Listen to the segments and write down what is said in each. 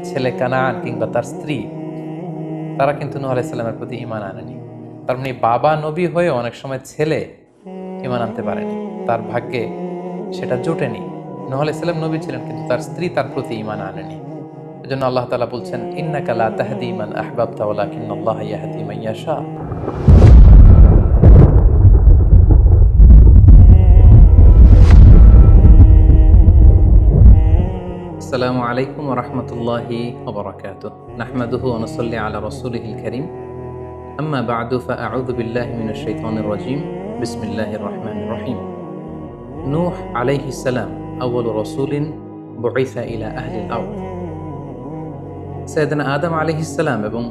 ছেলে কানান কিংবা তার স্ত্রী, তারা কিন্তু নূহ আলাইহিস সালামের প্রতি ঈমান আনেনি। তার মানে বাবা নবী হয়ে অনেক সময় ছেলে ঈমান আনতে পারেনি, তার ভাগ্যে সেটা জোটেনি। নূহ আলাইহিস সালাম নবী ছিলেন, কিন্তু তার স্ত্রী তার প্রতি ঈমান আনেনি। এজন্য আল্লাহ তাআলা বলছেন, ইন্নাকা লা তাহদি মান আহবাবতা ওয়ালাকিন্নাল্লাহা ইয়াহদি মান ইয়াশা। আসসালামু আলাইকুম ওয়া রাহমাতুল্লাহি ওয়া বারাকাতুহু। নাহমাদুহু ওয়া নুসাল্লি আলা রাসূলিহিল কারীম। আম্মা বা'দু ফাআউযু বিল্লাহি মিনাশ শাইতানির রাজীম। বিসমিল্লাহির রাহমানির রাহিম। নূহ আলাইহিস সালাম আউয়ালু রাসূলিন বুইসা ইলা আহলিল আরদ। সাইয়েদনা আদম আলাইহিস সালাম এবং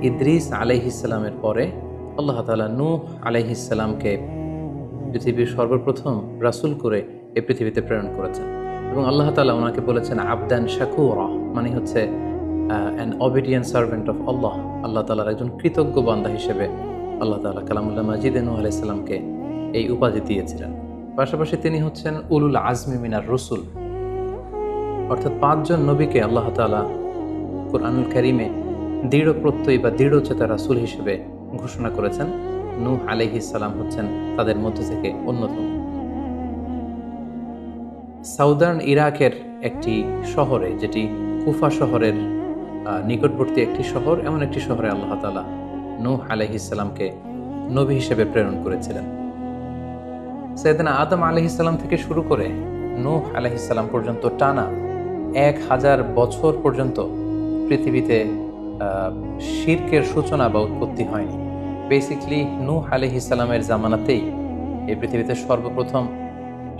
ইদ্রিস আলাইহিস সালামের পরে আল্লাহ তাআলা নূহ আলাইহিস সালামকে পৃথিবীর সর্বপ্রথম রাসূল করে এই পৃথিবীতে প্রেরণ করেছেন। এবং আল্লাহ তাআলা ওনাকে বলেছেন আবদান শাকুরা, মানে হচ্ছে অ্যান অবিডিয়েন্ট সার্ভেন্ট অফ আল্লাহ। আল্লাহ তাআলার একজন কৃতজ্ঞ বান্দা হিসেবে আল্লাহ তাআলা কালামুল্লাহ মাজিদে নূহ আলাইহিস সালামকে এই উপাধি দিয়েছিলেন। পাশাপাশি তিনি হচ্ছেন উলুল আজমি মিনার রসুল, অর্থাৎ 5 জন নবীকে আল্লাহ তাআলা কুরআনুল কারীমে দৃঢ় প্রত্যয়ী বা দৃঢ়চেতা রাসূল হিসেবে ঘোষণা করেছেন। নূহ আলাইহিস সালাম হচ্ছেন তাদের মধ্য থেকে অন্যতম। সাউদার্ন ইরাকের একটি শহরে, যেটি কুফা শহরের নিকটবর্তী একটি শহর, এমন একটি শহরে আল্লাহ তাআলা নূহ আলাইহিস সালামকে নবী হিসেবে প্রেরণ করেছিলেন। সাইয়েদনা আদম আলাইহিস সালাম থেকে শুরু করে নূহ আলাইহিস সালাম পর্যন্ত টানা 1000 বছর পর্যন্ত পৃথিবীতে শিরকের সূচনা বা উৎপত্তি হয়নি। বেসিকলি নূহ আলাইহিস সালামের জামানাতেই এই পৃথিবীতে সর্বপ্রথম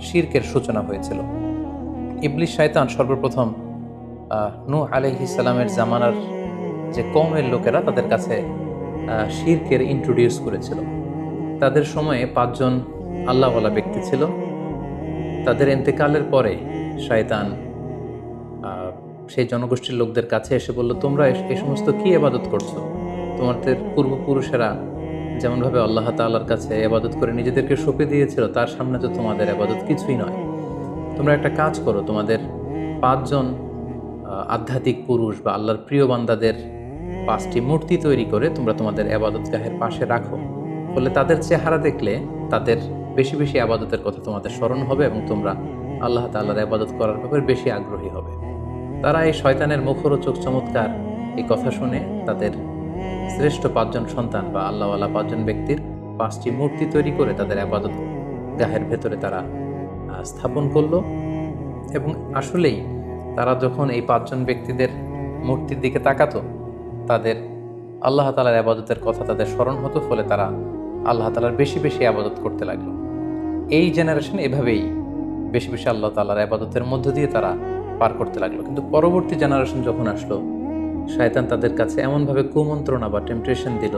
শিরকের সূচনা হয়েছিল। ইবলিস শয়তান সর্বপ্রথম নূহ আলাইহিস সালামের জামানার যে কওমের লোকেরা, তাদের কাছে শিরকের ইন্ট্রোডিউস করেছিল। তাদের সময়ে 5 জন আল্লাহওয়ালা ব্যক্তি ছিল। তাদের ইন্তেকালের পরে শয়তান সেই জনগোষ্ঠীর লোকদের কাছে এসে বলল, তোমরা এই সমস্ত কি ইবাদত করছো? তোমাদের পূর্বপুরুষেরা যেমনভাবে আল্লাহ তাআলার কাছে ইবাদত করে নিজেদেরকে সঁপে দিয়েছিল, তার সামনে তো তোমাদের ইবাদত কিছুই নয়। তোমরা একটা কাজ করো, তোমাদের 5 জন আধ্যাত্মিক পুরুষ বা আল্লাহর প্রিয় বান্দাদের 5টি মূর্তি তৈরি করে তোমরা তোমাদের ইবাদতগাহের পাশে রাখো। ফলে তাদের চেহারা দেখলে তাদের বেশি বেশি ইবাদতের কথা তোমাদের স্মরণ হবে এবং তোমরা আল্লাহ তাআলার ইবাদত করার ব্যাপারে বেশি আগ্রহী হবে। তারা এই শয়তানের মুখরোচক চমৎকার এই কথা শুনে তাদের শ্রেষ্ঠ 5 জন সন্তান বা আল্লাহওয়ালা 5 জন ব্যক্তির 5টি মূর্তি তৈরি করে তাদের ইবাদত গাহের ভেতরে তারা স্থাপন করলো। এবং আসলেই তারা যখন এই 5 জন ব্যক্তিদের মূর্তির দিকে তাকাতো, তাদের আল্লাহ তাআলার ইবাদতের কথা তাদের স্মরণ হতো। ফলে তারা আল্লাহ তাআলার বেশি বেশি ইবাদত করতে লাগলো। এই জেনারেশন এভাবেই বেশি বেশি আল্লাহ তাআলার ইবাদতের মধ্য দিয়ে তারা পার করতে লাগলো। কিন্তু পরবর্তী জেনারেশন যখন আসলো, শয়তান তাদের কাছে এমনভাবে কুমন্ত্রণা বা টেম্পটেশন দিল,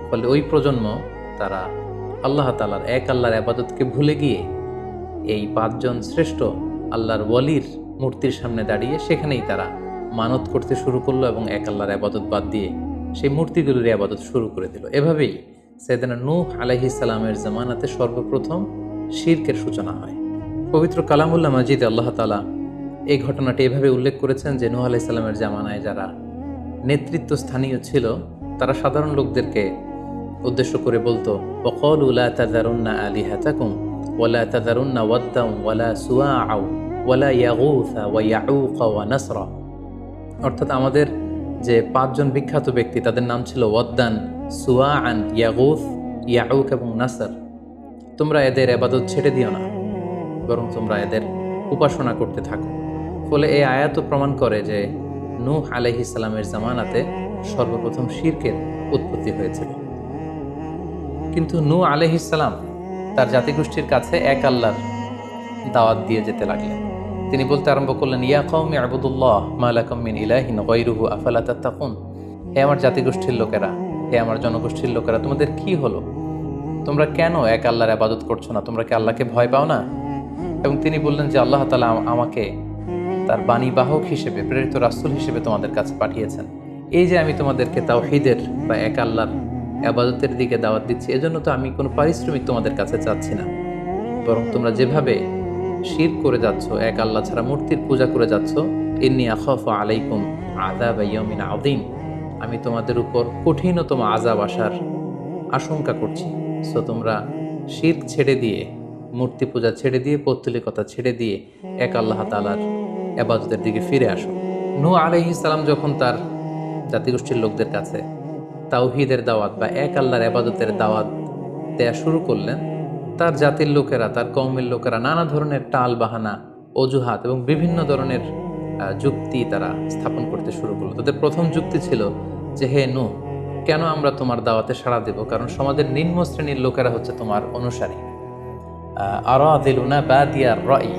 ফলে ওই প্রজন্ম তারা আল্লাহ তাআলার এক আল্লাহর ইবাদতকে ভুলে গিয়ে এই 5 জন শ্রেষ্ঠ আল্লাহর ওয়ালির মূর্তির সামনে দাঁড়িয়ে সেখানেই তারা মানত করতে শুরু করলো এবং এক আল্লাহর ইবাদত বাদ দিয়ে সেই মূর্তিগুলোর ইবাদত শুরু করে দিল। এভাবেই সাইয়েদনা নূহ আলাইহিস সালামের জামানাতে সর্বপ্রথম শিরকের সূচনা হয়। পবিত্র কালামুল্লাহ মাজিদে আল্লাহ তাআলা এই ঘটনাটি এভাবে উল্লেখ করেছেন যে নূহ আলাইহিস সালামের জামানায় যারা নেতৃত্ব স্থানীয় ছিল, তারা সাধারণ লোকদেরকে উদ্দেশ্য করে বলতো, ওয়াকালু লা তাযারুন্না আলিহাতাকুম ওয়ালা তাযারুন্না ওয়াদ্দান ওয়ালা সুওয়া ওয়ালা ইয়াগুসা ওয়া ইয়াউকা ওয়া নাসরা। অর্থাৎ আমাদের যে 5 জন বিখ্যাত ব্যক্তি, তাদের নাম ছিল ওয়াদ্দান, সুওয়াআন, ইয়াগুস, ইয়াউক এবং নাসর। তোমরা এদের ইবাদত ছেড়ে দিও না, বরং তোমরা এদের উপাসনা করতে থাকো। ফলে এই আয়াত প্রমাণ করে যে নূহ আলাইহিস সালামের জামানাতে সর্বপ্রথম শিরকের উৎপত্তি হয়েছিল। কিন্তু নূহ আলাইহিস সালাম তার জাতিগোষ্ঠীর কাছে এক আল্লাহর দাওয়াত দিয়ে যেতে লাগলেন। তিনি বলতে আরম্ভ করলেন, ইয়া কওমি আবুদুল্লাহ মা লাকুম মিন ইলাহিন গায়রুহু আফালা তাত্তাকুন। হে আমার জাতিগোষ্ঠীর লোকেরা, হে আমার জনগোষ্ঠীর লোকেরা, তোমাদের কি হলো? তোমরা কেন এক আল্লাহর ইবাদত করছো না? তোমরা কি আল্লাহকে ভয় পাও না? এবং তিনি বললেন যে আল্লাহ তাআলা আমাকে তার বাণীবাহক হিসেবে, প্রেরিত রাসূল হিসেবে তোমাদের কাছে পাঠিয়েছেন। এই যে আমি তোমাদেরকে তাওহীদের বা এক আল্লাহর ইবাদতের দিকে দাওয়াত দিচ্ছি, এজন্য তো আমি কোনো পারিশ্রমিক তোমাদের কাছে চাচ্ছি না, বরং তোমরা যেভাবে শিরক করে যাচ্ছ, এক আল্লাহ ছাড়া মূর্তির পূজা করে যাচ্ছ, ইন্নী আখাফু আলাইকুম আযাবা ইয়াউমিন আযীম, আমি তোমাদের উপর কঠিনতম আযাব আসার আশঙ্কা করছি। সো তোমরা শিরক ছেড়ে দিয়ে, মূর্তি পূজা ছেড়ে দিয়ে, পৌত্তলিকতা ছেড়ে দিয়ে এক আল্লাহ তাআলার ইবাদতের দিকে ফিরে আসো। নূহ আলাইহিস সালাম যখন তার জাতিগোষ্ঠীর লোকদের কাছে তাওহীদের দাওয়াত বা এক আল্লাহর ইবাদতের দাওয়াত দেয়া শুরু করলেন, তার জাতির লোকেরা, তার কওমের লোকেরা নানা ধরনের টাল বাহানা, অজুহাত এবং বিভিন্ন ধরনের যুক্তি তারা স্থাপন করতে শুরু করলো। তাদের প্রথম যুক্তি ছিল যে, হে নূহ, কেন আমরা তোমার দাওয়াতে সাড়া দেব? কারণ সমাজের নিম্ন শ্রেণীর লোকেরা হচ্ছে তোমার অনুসারী। আরাদিলুনা বাদিয়ার রাই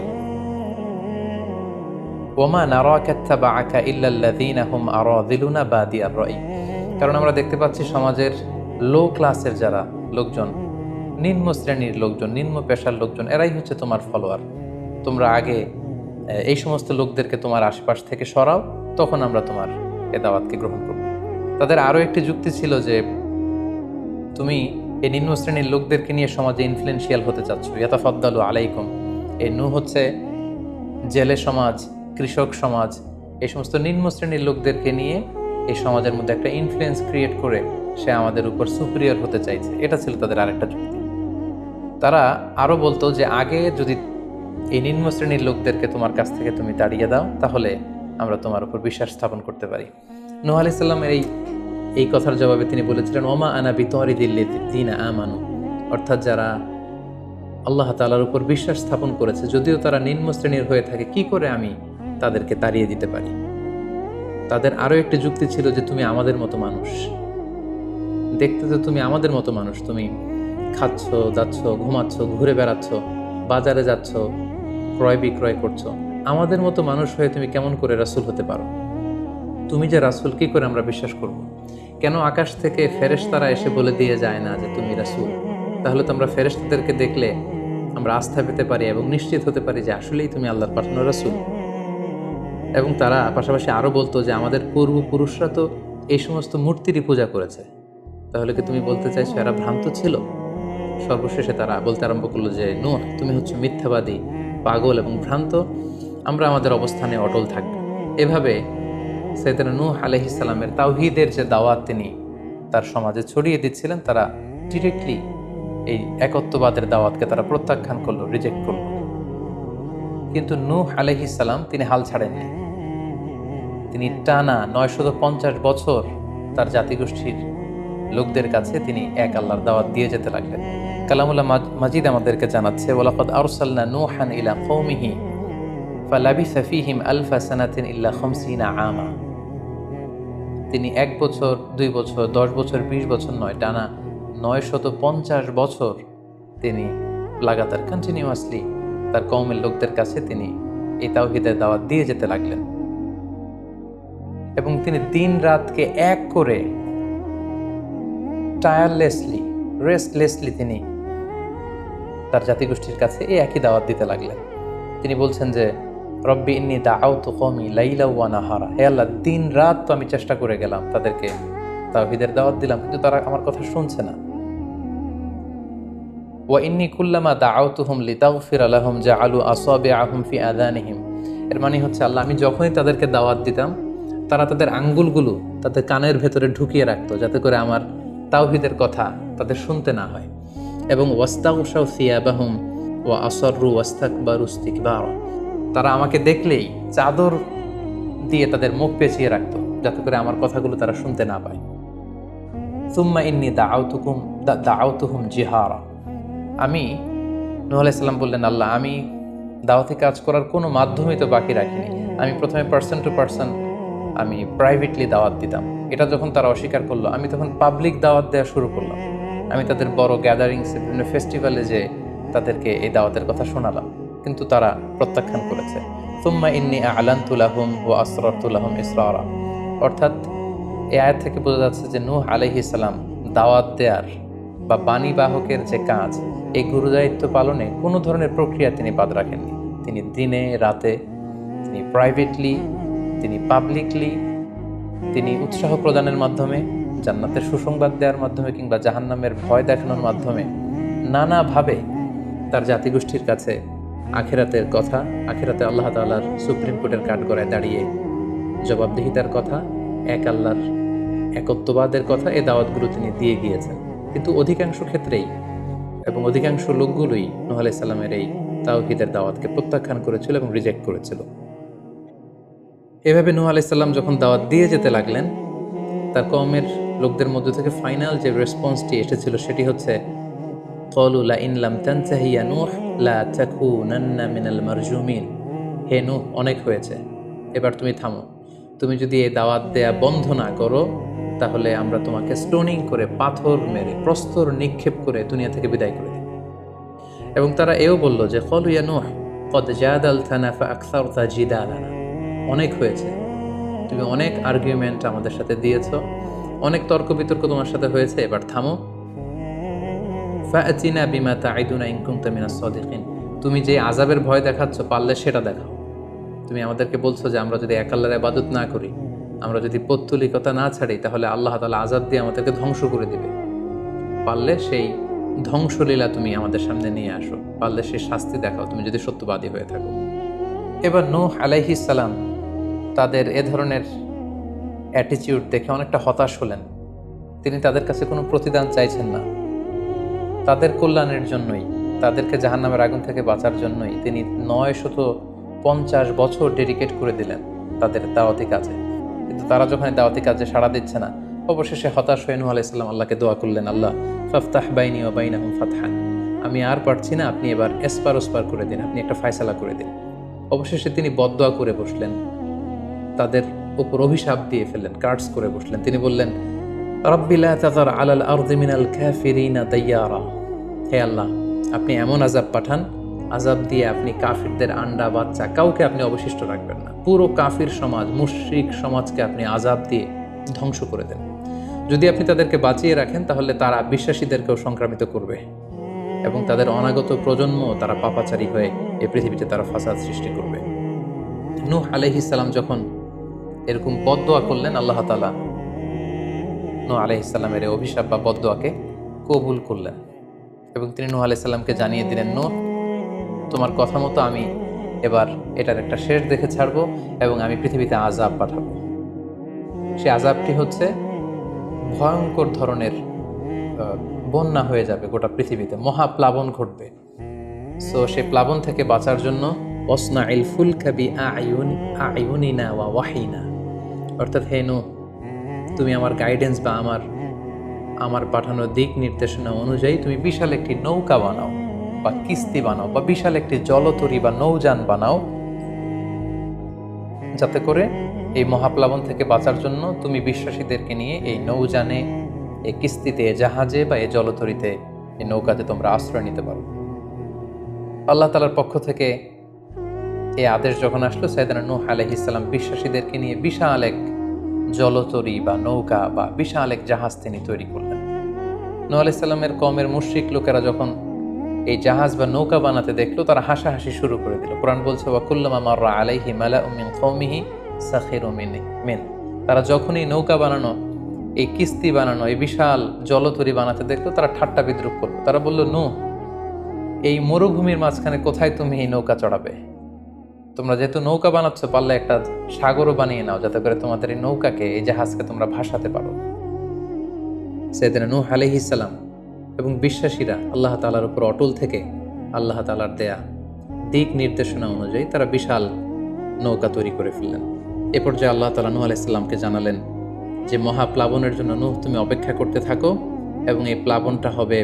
ওমা নারাকা ইত্তাবাআকা ইল্লাল্লাযীনা হুম আরাদিলুনা বাদিয়ার রাই। কারণ আমরা দেখতে পাচ্ছি সমাজের লো ক্লাসের যারা লোকজন, নিম্ন শ্রেণীর লোকজন, নিম্ন পেশার লোকজন, এরাই হচ্ছে তোমার ফলোয়ার। তোমরা আগে এই সমস্ত লোকদেরকে তোমার আশপাশ থেকে সরাও, তখন আমরা তোমার এ দাওয়াতকে গ্রহণ করব। তাদের আরও একটি যুক্তি ছিল যে, তুমি এই নিম্ন শ্রেণীর লোকদেরকে নিয়ে সমাজে ইনফ্লুয়েন্সিয়াল হতে চাচ্ছ। ইয়াতাফাদ্দালু আলাইকুম, এই নূহ হচ্ছে জেলে সমাজ, কৃষক সমাজ, এই সমস্ত নিম্ন শ্রেণীর লোকদেরকে নিয়ে এই সমাজের মধ্যে একটা ইনফ্লুয়েন্স ক্রিয়েট করে সে আমাদের উপর সুপিরিয়র হতে চাইছে। এটা ছিল তাদের আরেকটা যুক্তি। তারা আরও বলতো যে, আগে যদি এই নিম্ন শ্রেণীর লোকদেরকে তোমার কাছ থেকে তুমি তাড়িয়ে দাও, তাহলে আমরা তোমার উপর বিশ্বাস স্থাপন করতে পারি। নূহ আলাইহিস সালামের এই কথার জবাবে তিনি বলেছিলেন, ওমা আনা বিতারিদিল্লাযীনা আমানু, অর্থাৎ যারা আল্লাহ তাআলার উপর বিশ্বাস স্থাপন করেছে, যদিও তারা নিম্ন শ্রেণীর হয়ে থাকে, কি করে আমি তাদেরকে তাড়িয়ে দিতে পারি? তাদের আরও একটি যুক্তি ছিল যে, তুমি আমাদের মতো মানুষ, দেখতে তো তুমি আমাদের মতো মানুষ, তুমি খাচ্ছ, যাচ্ছ, ঘুমাচ্ছ, ঘুরে বেড়াচ্ছ, বাজারে যাচ্ছ, ক্রয় বিক্রয় করছো, আমাদের মতো মানুষ হয়ে তুমি কেমন করে রাসূল হতে পারো? তুমি যে রাসূল, কি করে আমরা বিশ্বাস করব? কেন আকাশ থেকে ফেরেশতারা এসে বলে দিয়ে যায় না যে তুমি রাসূল? তাহলে তো আমরা ফেরেশতাদেরকে দেখলে আমরা আস্থা পেতে পারি এবং নিশ্চিত হতে পারি যে আসলেই তুমি আল্লাহর পাঠানো রাসূল। এবং তারা পাশাপাশি আরও বলতো যে, আমাদের পূর্বপুরুষরা তো এই সমস্ত মূর্তিরই পূজা করেছে, তাহলে কি তুমি বলতে চাইছো এরা ভ্রান্ত ছিল? সর্বশেষে তারা বলতে আরম্ভ করলো যে, নূহ, তুমি হচ্ছে মিথ্যাবাদী, পাগল এবং ভ্রান্ত, আমরা আমাদের অবস্থানে অটল থাকব। এভাবে সাইয়েদনা নূহ আলাইহিস সালামের তাওহীদের যে দাওয়াত তিনি তার সমাজে ছড়িয়ে দিচ্ছিলেন, তারা ডিরেক্টলি এই একত্ববাদের দাওয়াতকে তারা প্রত্যাখ্যান করলো, রিজেক্ট করলো। কিন্তু নূহ আলাইহিস সালাম তিনি হাল ছাড়েননি। তিনি টানা 950 বছর তার জাতিগোষ্ঠীর লোকদের কাছে তিনি এক আল্লাহর দাওয়াত দিয়ে যেতে লাগলেন। কালামুল্লাহ মাজিদ আমাদেরকে জানাচ্ছে, ওয়ালাকাদ আরসালনা নূহান ইলা কওমিহি ফালাবিসা ফীহিম আলফা সানাতিন ইল্লা 50 আমা। তিনি 1 বছর, 2 বছর, 10 বছর, 20 বছর নয়, টানা 950 বছর তিনি লাগাতার কন্টিনিউয়াসলি তার কওমের লোকদের কাছে তিনি এই তাওহীদের দাওয়াত দিয়ে যেতে লাগলেন। এবং তিনি দিন রাতকে এক করে টায়ারলেসলি, রেস্টলেসলি তিনি তার জাতিগোষ্ঠীর কাছে এই একই দাওয়াত দিতে লাগলেন। তিনি বলছেন যে, রব্বি ইন্নী দাআউতু কওমি লাইলা ওয়া নাহারা, হে আল্লাহ, দিন রাত তো আমি চেষ্টা করে গেলাম, তাদেরকে তাওহীদের দাওয়াত দিলাম, কিন্তু তারা আমার কথা শুনছে না। ওয়া ইন্নী কুল্লামা দাআউতুহুম লিতাগফিরা লাহুম জাআলু আসাবিআহুম ফি আযানিহিম। এর মানে হচ্ছে, আল্লাহ, আমি যখনই তাদেরকে দাওয়াত দিতাম, তারা তাদের আঙ্গুলগুলো তাদের কানের ভেতরে ঢুকিয়ে রাখতো, যাতে করে আমার তাওহীদের কথা তাদের শুনতে না হয়। এবং ওয়াস্তাগশাউ সিয়াবাহুম ওয়া আসররু ওয়াস্তাকবারু ইস্তিকবারা, তারা আমাকে দেখলেই চাদর দিয়ে তাদের মুখ পেঁচিয়ে রাখতো, যাতে করে আমার কথাগুলো তারা শুনতে না পায়। সুম্মা ইন্নী দাআউতুহুম জিহারা। আমি, নূহ আলাইহিস সালাম বললেন, আল্লাহ, আমি দাওয়াতি কাজ করার কোনো মাধ্যমই তো বাকি রাখিনি। আমি প্রথমে পার্সন টু পার্সন আমি প্রাইভেটলি দাওয়াত দিতাম। এটা যখন তারা অস্বীকার করলো, আমি তখন পাবলিক দাওয়াত দেওয়া শুরু করলাম। আমি তাদের বড় গ্যাদারিংসে, বিভিন্ন ফেস্টিভ্যালে যে তাদেরকে এই দাওয়াতের কথা শোনালাম, কিন্তু তারা প্রত্যাখ্যান করেছে। সুম্মা ইন্নী আ'লানতু লাহুম ওয়া আসরারতু লাহুম ইসরারা। অর্থাৎ এই আয়াত থেকে বোঝা যাচ্ছে যে নূহ আলাইহিস সালাম দাওয়াত দেওয়ার বা বাণী বাহকের যে কাজ, এই গুরুদায়িত্ব পালনে কোনো ধরনের প্রক্রিয়া তিনি বাদ রাখেননি। তিনি দিনে রাতে, তিনি প্রাইভেটলি, তিনি পাবলিকলি, তিনি উৎসাহ প্রদানের মাধ্যমে, জান্নাতের সুসংবাদ দেওয়ার মাধ্যমে, কিংবা জাহান্নামের ভয় দেখানোর মাধ্যমে নানাভাবে তার জাতিগোষ্ঠীর কাছে আখিরাতের কথা, আখিরাতে আল্লাহ তাআলার সুপ্রিম কোর্টের কাঠগড়ায় দাঁড়িয়ে জবাবদিহিতার কথা, এক আল্লাহর একত্ববাদের কথা এই দাওয়াতগুলো তিনি দিয়ে গিয়েছেন। কিন্তু অধিকাংশ ক্ষেত্রেই এবং অধিকাংশ লোকগুলোই নূহ আলাইহিস সালামের এই তাওহীদের দাওয়াতকে প্রত্যাখ্যান করেছিল এবং রিজেক্ট করেছিল। এভাবে নূহ আলাইহিস সালাম যখন দাওয়াত দিয়ে যেতে লাগলেন, তার কওমের লোকদের মধ্য থেকে ফাইনাল যে রেসপন্সটি এসেছিল সেটি হচ্ছে ক্বালু লা ইন লাম তানতাহি ইয়া নূহ লা তাকুনান্না মিনাল মারজুমিন। হে নূহ, অনেক হয়েছে, এবার তুমি থামো। তুমি যদি এই দাওয়াত দেয়া বন্ধ না করো তাহলে আমরা তোমাকে স্টোনিং করে, পাথর মেরে, প্রস্তর নিক্ষেপ করে দুনিয়া থেকে বিদায় করে দিই। এবং তারা এও বলল যে ক্বালু ইয়া নূহ ক্বাদ জাদালতানা ফাআকসারতা জিদালানা। অনেক হয়েছে, তুমি অনেক আর্গুমেন্ট আমাদের সাথে দিয়েছো, অনেক তর্ক বিতর্ক তোমার সাথে হয়েছে, এবার থামো। ফাআতিনা বিমা তাইদুনা ইন কুনতা মিনাস সাদিকিন। তুমি যে আযাবের ভয় দেখাচ্ছ পারলে সেটা দেখাও। তুমি আমাদেরকে বলছো যে আমরা যদি এক আল্লাহর ইবাদত না করি, আমরা যদি পৌত্তলিকতা না ছাড়ি, তাহলে আল্লাহ তাআলা আযাব দিয়ে আমাদেরকে ধ্বংস করে দিবে। পারলে সেই ধ্বংসলীলা তুমি আমাদের সামনে নিয়ে আসো, পারলে সেই শাস্তি দেখাও, তুমি যদি সত্যবাদী হয়ে থাকো। এবার নূহ আলাইহিস সালাম তাদের এ ধরনের অ্যাটিটিউড দেখে অনেকটা হতাশ হলেন। তিনি তাদের কাছে কোনো প্রতিদান চাইছেন না, তাদের কল্যাণের জন্যই, তাদেরকে জাহান্নামের আগুন থেকে বাঁচার জন্যই তিনি 950 বছর ডেডিকেট করে দিলেন তাদের দাওয়াতি কাজে। কিন্তু তারা যখন দাওয়াতি কাজে সাড়া দিচ্ছে না, অবশেষে হতাশ হয়ে নূহ আলাইহিস সালাম আল্লাহকে দোয়া করলেন, আল্লাহ ফাফতাহ বাইনি ওয়া বাইনাহুম ফাতহান, আমি আর পারছি না, আপনি এবার এসপার ওসপার করে দিন, আপনি একটা ফয়সালা করে দিন। অবশেষে তিনি বদদোয়া করে বসলেন, তাদের উপর অভিশাপ দিয়ে ফেললেন, কার্ডস করে বসলেন। তিনি বললেন, রাব্বি লা তাযার আলাল আরদি মিনাল কাফিরিনা দাইয়ারা। হে আল্লাহ, আপনি এমন আযাব পাঠান, আযাব দিয়ে আপনি কাফিরদের আন্ডা বাচ্চা কাউকে আপনি অবশিষ্ট রাখবেন না। পুরো কাফির সমাজ, মুশরিক সমাজকে আপনি আযাব দিয়ে ধ্বংস করে দেন। যদি আপনি তাদেরকে বাঁচিয়ে রাখেন তাহলে তারা বিশ্বাসীদেরকেও সংক্রামিত করবে এবং তাদের অনাগত প্রজন্ম তারা পাপাচারী হয়ে এই পৃথিবীতে তারা ফাসাদ সৃষ্টি করবে। নূহ আলাইহিস সালাম যখন এরকম বদদোয়া করলেন, আল্লাহ তাআলা নূহ আলাইহিস সালামের এই অভিশাপ বা বদদোয়াকে কবুল করলেন এবং তিনি নূহ আলাইহিস সালামকে জানিয়ে দিলেন, নূহ, তোমার কথা মতো আমি এবার এটার একটা শেষ দেখে ছাড়বো এবং আমি পৃথিবীতে আযাব পাঠাবো। সে আযাবটি হচ্ছে ভয়ঙ্কর ধরনের বন্যা হয়ে যাবে গোটা পৃথিবীতে, মহাপ্লাবন ঘটবে। সো সে প্লাবন থেকে বাঁচার জন্য ওয়াসনাইল ফুলকা বিআইউনিনা ওয়া ওয়াহিনা, অর্থাৎ হে নূহ, তুমি আমার গাইডেন্স বা আমার পাঠানো দিক নির্দেশনা অনুযায়ী তুমি বিশাল একটি নৌকা বানাও বা কিস্তি বানাও বা বিশাল একটি জলতরী বা নৌযান বানাও, যাতে করে এই মহাপ্লাবন থেকে বাঁচার জন্য তুমি বিশ্বাসীদেরকে নিয়ে এই নৌযানে, এই কিস্তিতে, জাহাজে বা এই জলতরীতে, এই নৌকাতে তোমরা আশ্রয় নিতে পারো। আল্লাহ তাআলার পক্ষ থেকে এই আদেশ যখন আসলো, সাইয়েদনা নূহ আলাইহিস সালাম বিশ্বাসীদেরকে নিয়ে বিশাল এক জলতরী বা নৌকা বা বিশাল এক জাহাজ তিনি তৈরি করলেন। নূহ আলাইহিস সালামের কওমের মুশরিক লোকেরা যখন এই জাহাজ বা নৌকা বানাতে দেখলো, তারা হাসাহাসি শুরু করে দিল। কোরআন বলছে, ওয়া কুল্লামা মাররা আলাইহি মালাউম মিন কওমিহি সাখিরু মিন। তারা যখনই নৌকা বানানো, এই কিস্তি বানানো, এই বিশাল জলতরী বানাতে দেখলো, তারা ঠাট্টা বিদ্রুপ করলো। তারা বলল, নূহ, এই মরুভূমির মাঝখানে কোথায় তুমি এই নৌকা চড়াবে? তোমরা যেহেতু নৌকা বানাচ্ছ, পারলে একটা সাগরও বানিয়ে নাও, যাতে করে তোমাদের এই নৌকাকে, এই জাহাজকে তোমরা ভাসাতে পারো। সাইয়েদনা নূহ আলাইহিস সালাম এবং বিশ্বাসীরা আল্লাহ তাআলার উপর অটল থেকে আল্লাহ তাআলার দেয়া দিক নির্দেশনা অনুযায়ী তারা বিশাল নৌকা তৈরি করে ফেললেন। এ পর্যায়ে আল্লাহ তাআলা নূহ আলাইহিস সালামকে জানালেন যে মহাপ্লাবনের জন্য নূহ তুমি অপেক্ষা করতে থাকো এবং এই প্লাবনটা হবে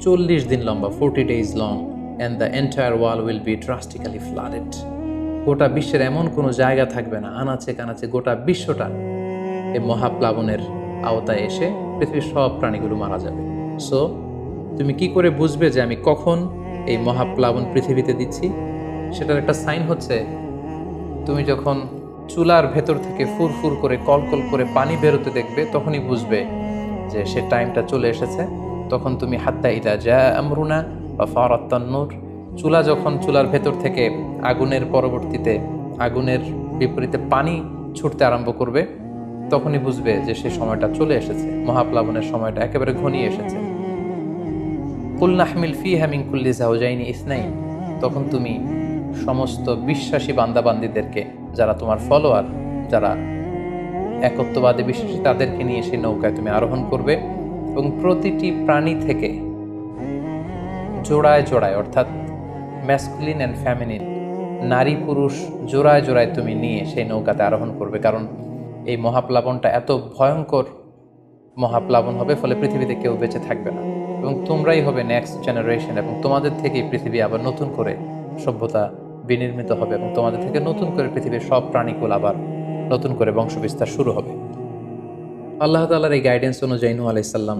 40 দিন লম্বা, 40 days long, and the entire wall will be drastically flooded. গোটা বিশ্বের এমন কোনো জায়গা থাকবে না, আনাচে কানাচে গোটা বিশ্বটা এই মহাপ্লাবনের আওতায় এসে পৃথিবীর সব প্রাণীগুলো মারা যাবে। সো তুমি কি করে বুঝবে যে আমি কখন এই মহাপ্লাবন পৃথিবীতে দিচ্ছি? সেটার একটা সাইন হচ্ছে, তুমি যখন চুলার ভেতর থেকে ফুরফুর করে, কলকল করে পানি বেরোতে দেখবে, তখনই বুঝবে যে সে টাইমটা চলে এসেছে। তখন তুমি হাত্তা ইদা জা আমরুনা বা ফারাত তান্নুর, চুলার ভেতর থেকে আগুনের পরবর্তীতে, আগুনের বিপরীতে পানি ছুটতে আরম্ভ করবে, তখনই বুঝবে যে সে সময়টা চলে এসেছে, মহাপ্লাবনের সময়টা একেবারে ঘনিয়ে এসেছে। কুল নাহমিল ফিহা মিন কুল্লি যাওজাইনি ইসনাইন, তখন তুমি সমস্ত বিশ্বাসী বান্দাবান্দীদেরকে, যারা তোমার ফলোয়ার, যারা একত্ববাদে বিশ্বাসী তাদেরকে নিয়ে সেই নৌকায় তুমি আরোহণ করবে এবং প্রতিটি প্রাণী থেকে জোড়ায় জোড়ায়, অর্থাৎ ম্যাসকুলিন অ্যান্ড ফ্যামিনিন, নারী পুরুষ জোড়ায় জোড়ায় তুমি নিয়ে সেই নৌকাতে আরোহণ করবে। কারণ এই মহাপ্লাবনটা এত ভয়ঙ্কর মহাপ্লাবন হবে, ফলে পৃথিবীতে কেউ বেঁচে থাকবে না এবং তোমরাই হবে নেক্সট জেনারেশন, এবং তোমাদের থেকেই পৃথিবী আবার নতুন করে সভ্যতা বিনির্মিত হবে এবং তোমাদের থেকে নতুন করে পৃথিবীর সব প্রাণীকুল আবার নতুন করে বংশবিস্তার শুরু হবে। আল্লাহ তাআলার এই গাইডেন্স অনুযায়ী নূহ আলাইহিস সালাম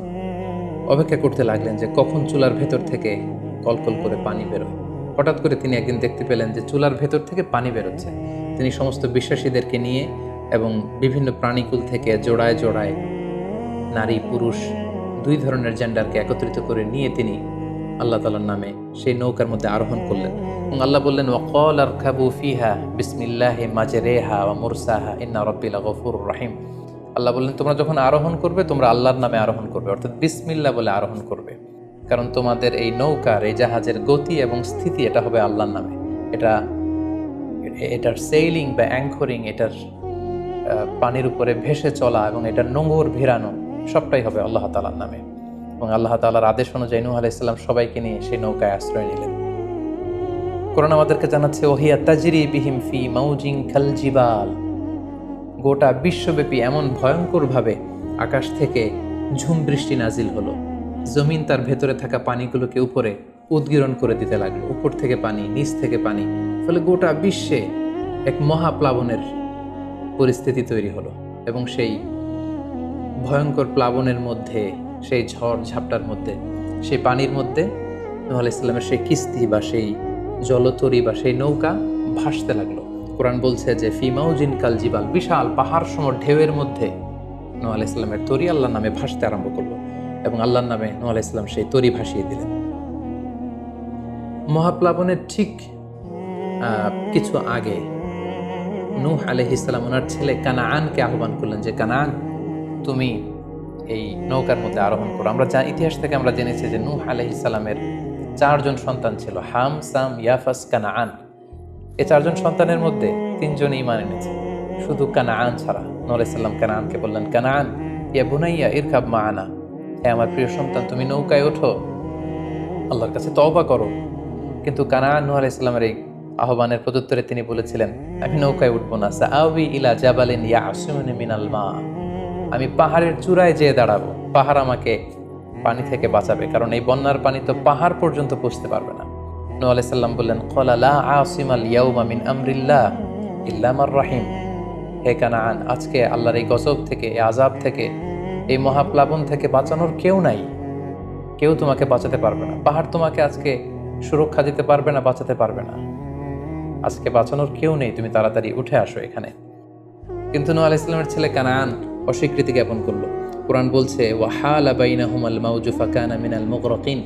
অপেক্ষা করতে লাগলেন যে কখন চুলার ভেতর থেকে কলকল করে পানি বেরোয়। হঠাৎ করে তিনি একদিন দেখতে পেলেন যে চুলার ভেতর থেকে পানি বেরোচ্ছে। তিনি সমস্ত বিশ্বাসীদেরকে নিয়ে এবং বিভিন্ন প্রাণীকুল থেকে জোড়ায় জোড়ায় নারী পুরুষ দুই ধরনের জেন্ডারকে একত্রিত করে নিয়ে তিনি আল্লাহ তাআলার নামে সেই নৌকার মধ্যে আরোহণ করলেন এবং আল্লাহ বললেন, ওয়াকাল আরকাবু ফিহা বিসমিল্লাহি মাজরেহা ওয়া মুরসাহা ইন্না রাব্বি লাগফুরুর রহিম। আল্লাহ বললেন, তোমরা যখন আরোহণ করবে তোমরা আল্লাহর নামে আরোহণ করবে, অর্থাৎ বিসমিল্লাহ বলে আরোহণ করবে। কারণ তোমাদের এই নৌকার, এই জাহাজের গতি এবং স্থিতি এটা হবে আল্লাহর নামে। এটার সেইলিং বা অ্যাঙ্করিং, এটার পানির উপরে ভেসে চলা এবং এটার নোঙর ভিড়ানো সবটাই হবে আল্লাহ তাআলার নামে। এবং আল্লাহ তাআলার আদেশ অনুযায়ী নূহ আলাইহিস সালাম সবাইকে নিয়ে সেই নৌকায় আশ্রয় নিলেন। কোরআন আমাদেরকে জানাচ্ছে, ওহিয়া তাজরি বিহিম ফি মাউজিন কাল জিবাল। গোটা বিশ্বব্যাপী এমন ভয়ঙ্করভাবে আকাশ থেকে ঝুম বৃষ্টি নাজিল হলো, জমিন তার ভেতরে থাকা পানিগুলোকে উপরে উদ্গীরণ করে দিতে লাগলো, উপর থেকে পানি, নিচ থেকে পানি, ফলে গোটা বিশ্বে এক মহাপ্লাবনের পরিস্থিতি তৈরি হলো। এবং সেই ভয়ঙ্কর প্লাবনের মধ্যে, সেই ঝড় ঝাপটার মধ্যে, সেই পানির মধ্যে নূহ আলাইহিস সালামের সেই কিস্তি বা সেই জলতরী বা সেই নৌকা ভাসতে লাগলো। কোরআন বলছে যে ফি মাউজিন কাল জিবাল, বিশাল পাহাড় সম ঢেউয়ের মধ্যে নূহ আলাইহিস সালামের তরী আল্লাহর নামে ভাসতে আরম্ভ করলো এবং আল্লাহর নামে নূহ আলাইহিস সালাম সেই তরী ভাসিয়ে দিলেন। মহাপ্লাবনের ঠিক কিছু আগে নূহ আলাইহিস সালাম ওনার ছেলে কানাআনকে আহ্বান করলেন যে, কানাআন, তুমি এই নৌকার মধ্যে আরোহণ করো। আমরা ইতিহাস থেকে আমরা জেনেছি যে নূহ আলাইহিস সালামের 4 জন সন্তান ছিল, হাম, সাম, ইয়াফাস, কানাআন। এই 4 জন সন্তানের মধ্যে 3 জন ঈমান এনেছে, শুধু কানাআন ছাড়া। নূহ আলাইহিস সালাম কানাআনকে বললেন, কানাআন ইয়া বুনাইয়া ইরকাব মাআনা, হে আমার প্রিয় সন্তান, তুমি নৌকায় ওঠো, আল্লাহর কাছে তওবা করো। কিন্তু কানাআন নূহ আলাইহিস সালামের এই আহ্বানের প্রত্যুত্তরে তিনি বলেছিলেন, আমি নৌকায় উঠবো না, সাআবি ইলা জাবালিন ইয়াসিমুনি মিনাল মা, আমি পাহাড়ের চূড়ায় যেয়ে দাঁড়াবো, পাহাড় আমাকে পানি থেকে বাঁচাবে, কারণ এই বন্যার পানি তো পাহাড় পর্যন্ত পৌঁছতে পারবে না। নূহ আলাইহিস সালাম বললেন, ক্বালা লা আসিমাল ইয়াউমা মিন আমরিল্লাহ ইল্লা মার রাহিম, হে কানাআন, আজকে আল্লাহর এই গজব থেকে, এই আযাব থেকে, এই মহাপ্লাবন থেকে বাঁচানোর কেউ নাই, কেউ তোমাকে বাঁচাতে পারবে না। পাহাড় তোমাকে আজকে সুরক্ষা দিতে পারবে না, বাঁচাতে পারবে না, আজকে বাঁচানোর কেউ নেই, তুমি তাড়াতাড়ি উঠে আসো এখানে। কিন্তু নূহ আলাইহিস সালামের ছেলে কানাআন অস্বীকৃতি জ্ঞাপন করলো। কোরআন বলছে, ওয়াহালা বাইনাহুমাল মাউজু ফাকানা মিনাল মুগরাকিন,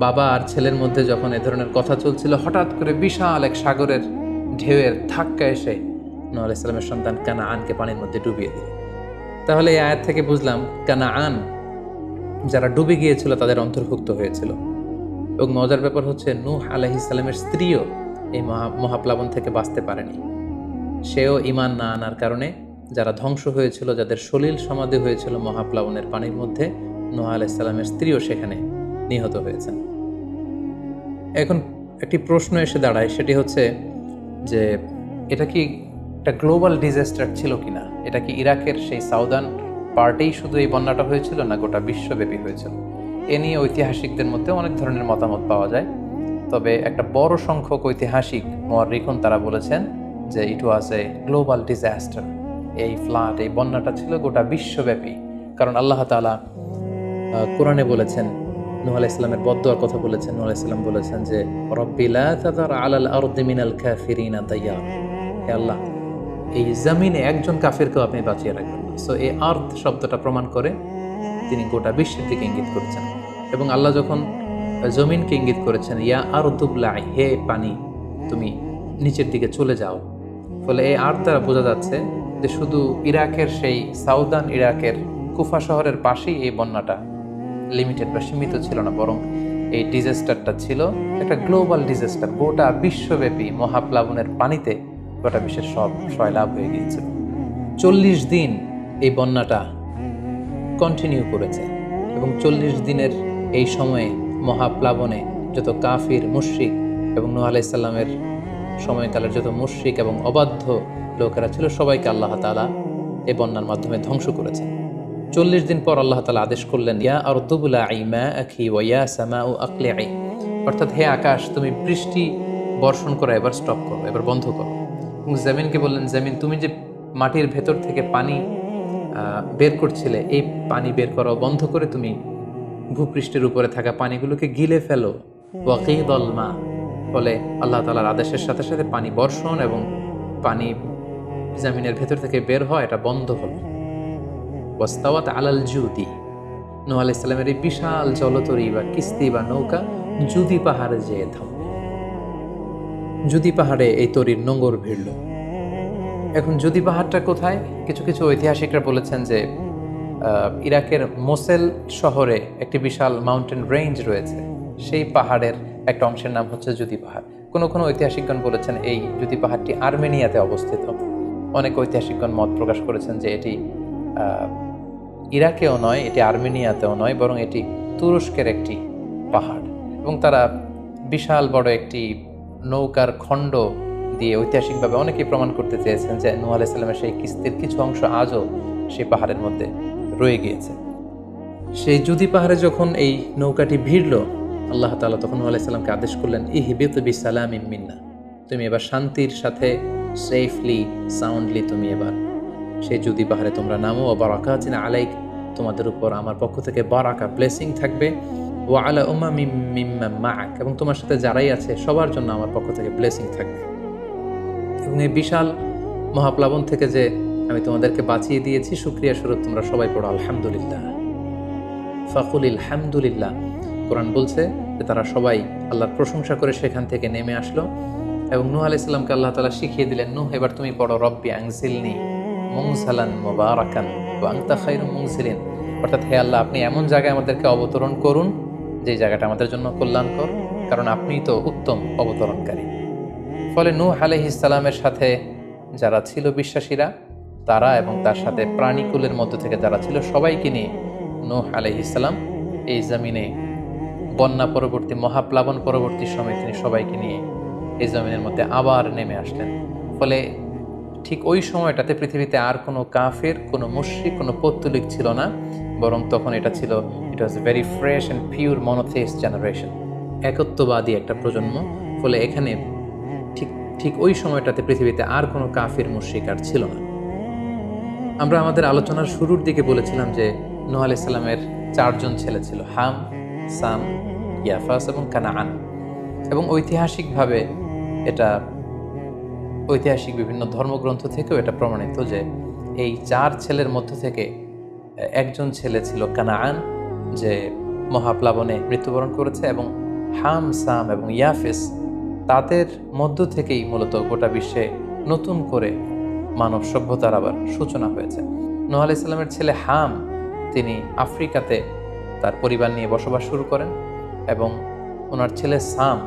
বাবা আর ছেলের মধ্যে যখন এ ধরনের কথা চলছিল, হঠাৎ করে বিশাল এক সাগরের ঢেউয়ের ধাক্কা এসে নূহ আলাইহিস সালামের সন্তান কানাআনকে পানির মধ্যে ডুবিয়ে দিল। তাহলে এই আয়াত থেকে বুঝলাম কানাআন যারা ডুবে গিয়েছিল তাদের অন্তর্ভুক্ত হয়েছিল। এবং মজার ব্যাপার হচ্ছে, নূহ আলাইহিস সালামের স্ত্রীও এই মহাপ্লাবন থেকে বাঁচতে পারেনি। সেও ঈমান না আনার কারণে যারা ধ্বংস হয়েছিল, যাদের সলিল সমাধি হয়েছিল মহাপ্লাবনের পানির মধ্যে, নূহ আলাইহিস সালামের স্ত্রীও সেখানে নিহত হয়েছেন। এখন একটি প্রশ্ন এসে দাঁড়ায়, সেটি হচ্ছে যে এটা কি একটা গ্লোবাল ডিজাস্টার ছিল কিনা? এটা কি ইরাকের সেই সাউদার্ন পার্টেই শুধু এই বন্যাটা হয়েছিল, না গোটা বিশ্বব্যাপী হয়েছিল? এ নিয়ে ঐতিহাসিকদের মধ্যে অনেক ধরনের মতামত পাওয়া যায়। তবে একটা বড় সংখ্যক ঐতিহাসিক মুআররিখুন তারা বলেছেন যে ইট ওয়াজ এ গ্লোবাল ডিজাস্টার। এই ফ্লাড, এই বন্যাটা ছিল গোটা বিশ্বব্যাপী। কারণ আল্লাহ তাআলা কোরআনে বলেছেন, নূহ আলাইহিস সালামের বদদুয়ার কথা বলেছেন। নূহ আলাইহিস সালাম বলেছেন যে, রব্বি লা তাযার আলাল আরদি মিনাল কাফিরিনা দাইয়ার, হে আল্লাহ, এই জমিনে একজন কাফিরকেও আপনি বাঁচিয়ে রাখবেন না। সো এই আর্থ শব্দটা প্রমাণ করে তিনি গোটা বিশ্বের দিকে ইঙ্গিত করেছেন। এবং আল্লাহ যখন জমিনকে ইঙ্গিত করেছেন, ইয়া আরদুবলাই, হে পানি তুমি নিচের দিকে চলে যাও, ফলে এই আর্থ দ্বারা বোঝা যাচ্ছে যে শুধু ইরাকের সেই সাউদার্ন ইরাকের কুফা শহরের পাশেই এই বন্যাটা লিমিটেড বা সীমিত ছিল না, বরং এই ডিজাস্টারটা ছিল একটা গ্লোবাল ডিজাস্টার। গোটা বিশ্বব্যাপী মহাপ্লাবনের পানিতে গোটা বিশ্বের সব সয়লাভ হয়ে গিয়েছিল। 40 দিন এই বন্যাটা কন্টিনিউ করেছে এবং 40 দিনের এই সময়ে মহাপ্লাবনে যত কাফির মুশরিক এবং নূহ আলাইহিস সালামের সময়কালের যত মুশরিক এবং অবাধ্য লোকেরা ছিল সবাইকে আল্লাহ তাআলা এই বন্যার মাধ্যমে ধ্বংস করেছেন। 40 দিন পর আল্লাহ তাআলা আদেশ করলেন, ইয়া আরদু বুলাঈ মাআকি ওয়া ইয়া সামাউ আকলিঈ, অর্থাৎ হে আকাশ তুমি বৃষ্টি বর্ষণ করা এবার স্টপ করো, এবার বন্ধ করো। এবং জমিনকে বললেন, জমিন তুমি যে মাটির ভেতর থেকে পানি বের করছিলে, এই পানি বের করা বন্ধ করে তুমি ভূপৃষ্ঠের উপরে থাকা পানিগুলোকে গিলে ফেলো। ওয়াকিদল মা, ফলে আল্লাহ তাআলার আদেশের সাথে সাথে পানি বর্ষণ এবং পানি জমিনের ভেতর থেকে বের হয়, এটা বন্ধ হলো। ওয়াস্তাওয়াত আলাল জুদি, নূহ আলাইহিস সালামের এই বিশাল জলতরী বা কিস্তি বা নৌকা জুদি পাহাড়ে যেয়ে থামল। জুদি পাহাড়ে এই তরীর নোঙর ভিড়ল। এখন জুদি পাহাড়টা কোথায়? কিছু কিছু ঐতিহাসিকরা বলেছেন যে ইরাকের মোসেল শহরে একটি বিশাল মাউন্টেন রেঞ্জ রয়েছে, সেই পাহাড়ের একটা অংশের নাম হচ্ছে জুদি পাহাড়। কোনো কোনো ঐতিহাসিকগণ বলেছেন এই জুদি পাহাড়টি আর্মেনিয়াতে অবস্থিত। অনেক ঐতিহাসিকগণ মত প্রকাশ করেছেন যে এটি ইরাকেও নয়, এটি আর্মেনিয়াতেও নয়, বরং এটি তুরস্কের একটি পাহাড়। এবং তারা বিশাল বড় একটি নৌকার খণ্ড দিয়ে ঐতিহাসিকভাবে অনেকেই প্রমাণ করতে চেয়েছেন যে নূহ আলাইহিস সালামের সেই কিস্তির কিছু অংশ আজও সেই পাহাড়ের মধ্যে রয়ে গিয়েছে। সেই জুদি পাহাড়ে যখন এই নৌকাটি ভিড়ল, আল্লাহ তাআলা তখন নূহ আলাইহিস সালামকে আদেশ করলেন, ইহবিত বিসালামিন মিন্না, তুমি এবার শান্তির সাথে সেফলি সাউন্ডলি তুমি এবার সেই জুদি পাহাড়ে তোমরা নামো। ওয়া বারাকাতিন আলাইক, তোমাদের উপর আমার পক্ষ থেকে বারাকা ব্লেসিং থাকবে। ওয়া আলা উমামিম মিম্মান মাআক, এবং তোমার সাথে যারাই আছে সবার জন্য আমার পক্ষ থেকে ব্লেসিং থাকবে। এবং এই বিশাল মহাপ্লাবন থেকে যে আমি তোমাদেরকে বাঁচিয়ে দিয়েছি, শুকরিয়া স্বরূপ তোমরা সবাই পড়ো আলহামদুলিল্লাহ। ফাকুলিল হামদুলিল্লাহ, কোরআন বলছে যে তারা সবাই আল্লাহর প্রশংসা করে সেখান থেকে নেমে আসলো। এবং নূহ আলাইহিস সালামকে আল্লাহ তাআলা শিখিয়ে দিলেন, নূহ এবার তুমি পড়ো রব্বি আনজিলনি মুনজালান মুবারাকান ওয়া আনতা খায়রুল মুনজিলিন, অর্থাৎ হে আল্লাহ আপনি এমন জায়গায় আমাদেরকে অবতরণ করুন যে জায়গাটা আমাদের জন্য কল্যাণকর, কারণ আপনিই তো উত্তম অবতরণকারী। ফলে নূহ আলাইহিস সালামের সাথে যারা ছিল বিশ্বাসীরা, তারা এবং তার সাথে প্রাণীকুলের মধ্য থেকে যারা ছিল সবাইকে নিয়ে নূহ আলাইহিস সালাম এই জমিনে বন্যা পরবর্তী মহাপ্লাবন পরবর্তী সময় তিনি সবাইকে নিয়ে এই জমিনের মধ্যে আবার নেমে আসলেন। ফলে ঠিক ওই সময়টাতে পৃথিবীতে আর কোনো কাফের, কোনো মুশরিক, কোনো পৌত্তলিক ছিল না, বরং তখন এটা ছিল, it was very fresh and pure monotheist generation, একত্ববাদী একটা প্রজন্ম। ফলে এখানে ঠিক ওই সময়টাতে পৃথিবীতে আর কোনো কাফির মুশরিক আর ছিল না। আমরা আমাদের আলোচনার শুরুর দিকে বলেছিলাম যে নূহ আলাইহিস সালামের 4 জন ছেলে ছিল, হাম, সাম, ইয়াফাস এবং কানাআন। এবং ঐতিহাসিকভাবে এটা ঐতিহাসিক বিভিন্ন ধর্মগ্রন্থ থেকেও এটা প্রমাণিত যে এই 4 ছেলের মধ্য থেকে একজন ছেলে ছিল কানাআন, যে মহাপ্লাবনে মৃত্যুবরণ করেছে, এবং হাম, সাম এবং ইয়াফেস, তাদের মধ্য থেকেই মূলত গোটা বিশ্বে নতুন করে মানব সভ্যতার আবার সূচনা হয়েছে। নূহ আলাইহিস সালামের ছেলে হাম, তিনি আফ্রিকাতে তার পরিবার নিয়ে বসবাস শুরু করেন, এবং ওনার ছেলে সাম,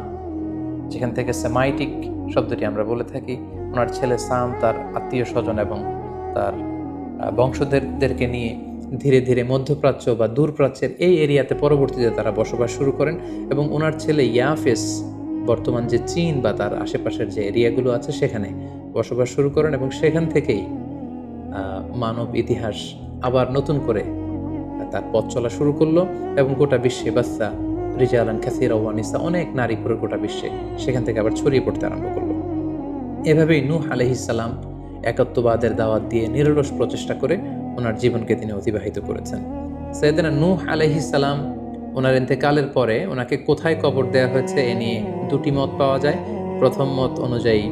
যেখান থেকে সেমাইটিক শব্দটি আমরা বলে থাকি, ওনার ছেলে সাম তার আত্মীয় স্বজন এবং তার বংশধরদেরকে নিয়ে ধীরে ধীরে মধ্যপ্রাচ্য বা দূরপ্রাচ্যের এই এরিয়াতে পরবর্তীতে তারা বসবাস শুরু করেন। এবং ওনার ছেলে ইয়াফেস বর্তমান যে চীন বা তার আশেপাশের যে এরিয়াগুলো আছে সেখানে বসবাস শুরু করেন, এবং সেখান থেকেই মানব ইতিহাস আবার নতুন করে তার পথ চলা শুরু করলো, এবং গোটা বিশ্বে বাচ্চা রিজালান কাসীরা ওয়া নিসা, অনেক নারী করে গোটা বিশ্বে সেখান থেকে আবার ছড়িয়ে পড়তে আরম্ভ করলো। এভাবেই নূহ আলাইহিস সালাম একত্ববাদের দাওয়াত দিয়ে নিরলস প্রচেষ্টা করে ওনার জীবনকে তিনি অতিবাহিত করেছেন। সাইয়েদনা নূহ আলাইহিস সালাম ওনার ইন্তেকালের পরে ওনাকে কোথায় কবর দেওয়া হয়েছে এ নিয়ে 2টি মত পাওয়া যায়। প্রথম মত অনুযায়ী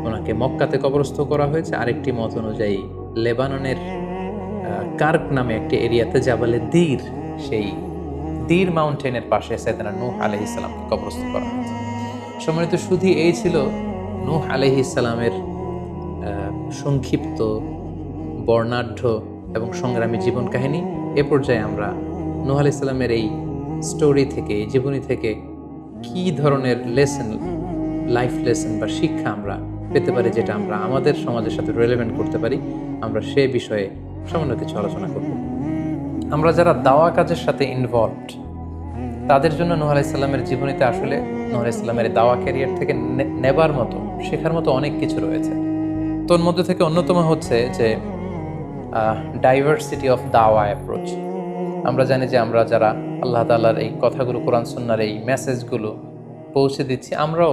ওনাকে মক্কাতে কবরস্থ করা হয়েছে, আরেকটি মত অনুযায়ী লেবাননের কার্ক নামে একটি এরিয়াতে জাবালে দীর, সেই দীর মাউন্টেনের পাশে সাইয়েদনা নূহ আলাইহিস সালামকে কবরস্থ করা হয়েছে। সম্মানিত সুধী, এই ছিল নূহ আলাইহিস সালামের সংক্ষিপ্ত, বর্ণাঢ্য এবং সংগ্রামী জীবন কাহিনী। এ পর্যায়ে আমরা নূহ আলাইহিস সালামের এই স্টোরি থেকে, জীবনী থেকে কি ধরনের লেসন, লাইফ লেসন বা শিক্ষা আমরা পেতে পারি, যেটা আমরা আমাদের সমাজের সাথে রিলেভেন্ট করতে পারি, আমরা সে বিষয়ে সামান্য কিছু আলোচনা করব। আমরা যারা দাওয়া কাজের সাথে ইনভলভড, তাদের জন্য নূহ আলাইহিস সালামের জীবনীতে আসলে নূহ আলাইহিস সালামের দাওয়া ক্যারিয়ার থেকে নেবার মতো, শেখার মতো অনেক কিছু রয়েছে। তোর মধ্যে থেকে অন্যতম হচ্ছে যে ডাইভার্সিটি অফ দাওয়া অ্যাপ্রোচ। আমরা জানি যে আমরা যারা আল্লাহ তাআলার এই কথাগুলো, কোরআন সুন্নাহর এই মেসেজগুলো পৌঁছে দিচ্ছি, আমরাও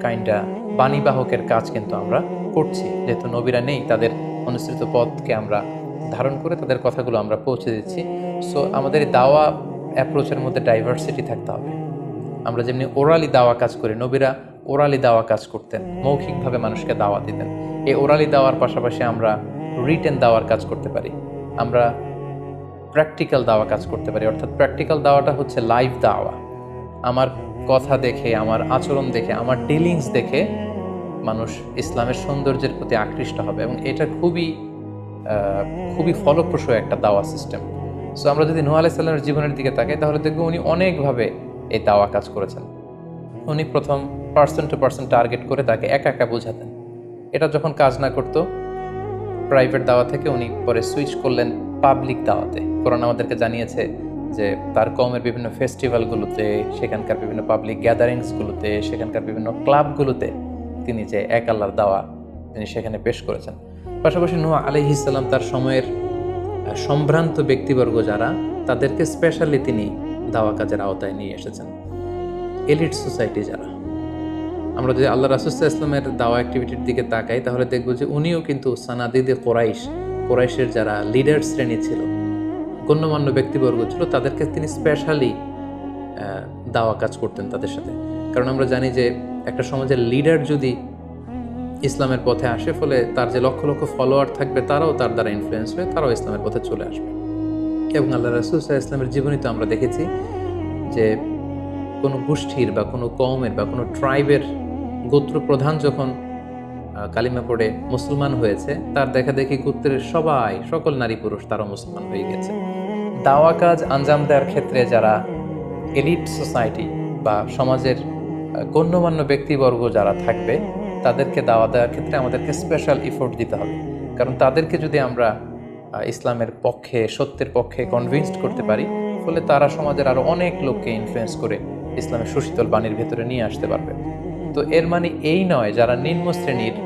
কাইন্ডা বাণীবাহকের কাজ কিন্তু আমরা করছি। যেহেতু নবীরা নেই, তাদের অনুসৃত পথকে আমরা ধারণ করে তাদের কথাগুলো আমরা পৌঁছে দিচ্ছি। সো আমাদের এই দাওয়া অ্যাপ্রোচের মধ্যে ডাইভার্সিটি থাকতে হবে। আমরা যেমনি ওরালি দাওয়া কাজ করি, নবীরা ওরালি দাওয়া কাজ করতেন, মৌখিকভাবে মানুষকে দাওয়া দিতেন। এই ওরালি দাওয়ার পাশাপাশি আমরা রিটেন দাওয়ার কাজ করতে পারি, আমরা প্র্যাকটিক্যাল দাওয়া কাজ করতে পারি। অর্থাৎ প্র্যাকটিক্যাল দাওয়াটা হচ্ছে লাইভ দাওয়া। আমার কথা দেখে, আমার আচরণ দেখে, আমার ডিলিংস দেখে মানুষ ইসলামের সৌন্দর্যের প্রতি আকৃষ্ট হবে, এবং এটা খুবই ফলপ্রসূ একটা দাওয়া সিস্টেম। সো আমরা যদি নূহ আলাইহিস সালামের জীবনের দিকে তাকাই, তাহলে দেখব উনি অনেকভাবে এই দাওয়া কাজ করেছেন। উনি প্রথম পার্সন টু পার্সন টার্গেট করে তাকে একা একা বোঝাতেন। এটা যখন কাজ না করতো, প্রাইভেট দাওয়া থেকে উনি পরে সুইচ করলেন পাবলিক দাওয়াতে। কোরআন আমাদেরকে জানিয়েছে যে তার কওমের বিভিন্ন ফেস্টিভ্যালগুলোতে, সেখানকার বিভিন্ন পাবলিক গ্যাদারিংসগুলোতে, সেখানকার বিভিন্ন ক্লাবগুলোতে তিনি যে এক আল্লাহর দাওয়া তিনি সেখানে পেশ করেছেন। পাশাপাশি নূহ আলাইহিস সালাম তার সময়ের সম্ভ্রান্ত ব্যক্তিবর্গ যারা, তাদেরকে স্পেশালি তিনি দাওয়া কাজের আওতায় নিয়ে এসেছেন। এলিট সোসাইটি যারা, আমরা যদি আল্লাহ রাসূল সাল্লাল্লাহু আলাইহি ওয়াসাল্লামের দাওয়া অ্যাক্টিভিটির দিকে তাকাই, তাহলে দেখব যে উনিও কিন্তু সানাদিদে কোরাইশের যারা লিডার শ্রেণী ছিল, গণ্যমান্য ব্যক্তিবর্গ ছিল, তাদেরকে তিনি স্পেশালি দাওয়া কাজ করতেন তাদের সাথে। কারণ আমরা জানি যে একটা সমাজের লিডার যদি ইসলামের পথে আসে, ফলে তার যে লক্ষ লক্ষ ফলোয়ার থাকবে, তারাও তার দ্বারা ইনফ্লুয়েন্স হয়ে তারাও ইসলামের পথে চলে আসবে। এবং আল্লাহ রাসূল সাল্লাল্লাহু আলাইহি ওয়াসাল্লামের জীবনীতে আমরা দেখেছি যে কোনো গোষ্ঠীর বা কোনো কওমের বা কোনো ট্রাইবের গোত্র প্রধান যখন কালিমা পড়ে মুসলমান হয়েছে, তার দেখা দেখি গোত্রের সকল নারী পুরুষ তারাও মুসলমান হয়ে গেছে। দাওয়া কাজ আঞ্জাম দেওয়ার ক্ষেত্রে যারা এলিট সোসাইটি বা সমাজের গণ্যমান্য ব্যক্তিবর্গ যারা থাকবে, তাদেরকে দাওয়া দেওয়ার ক্ষেত্রে আমাদেরকে স্পেশাল এফোর্ট দিতে হবে। কারণ তাদেরকে যদি আমরা ইসলামের পক্ষে, সত্যের পক্ষে কনভিন্সড করতে পারি, ফলে তারা সমাজের আরও অনেক লোককে ইনফ্লুয়েন্স করে ইসলামের সুশীতল বাণীর ভেতরে নিয়ে আসতে পারবে। তো এর মানে এই নয় যারা নিম্ন শ্রেণীর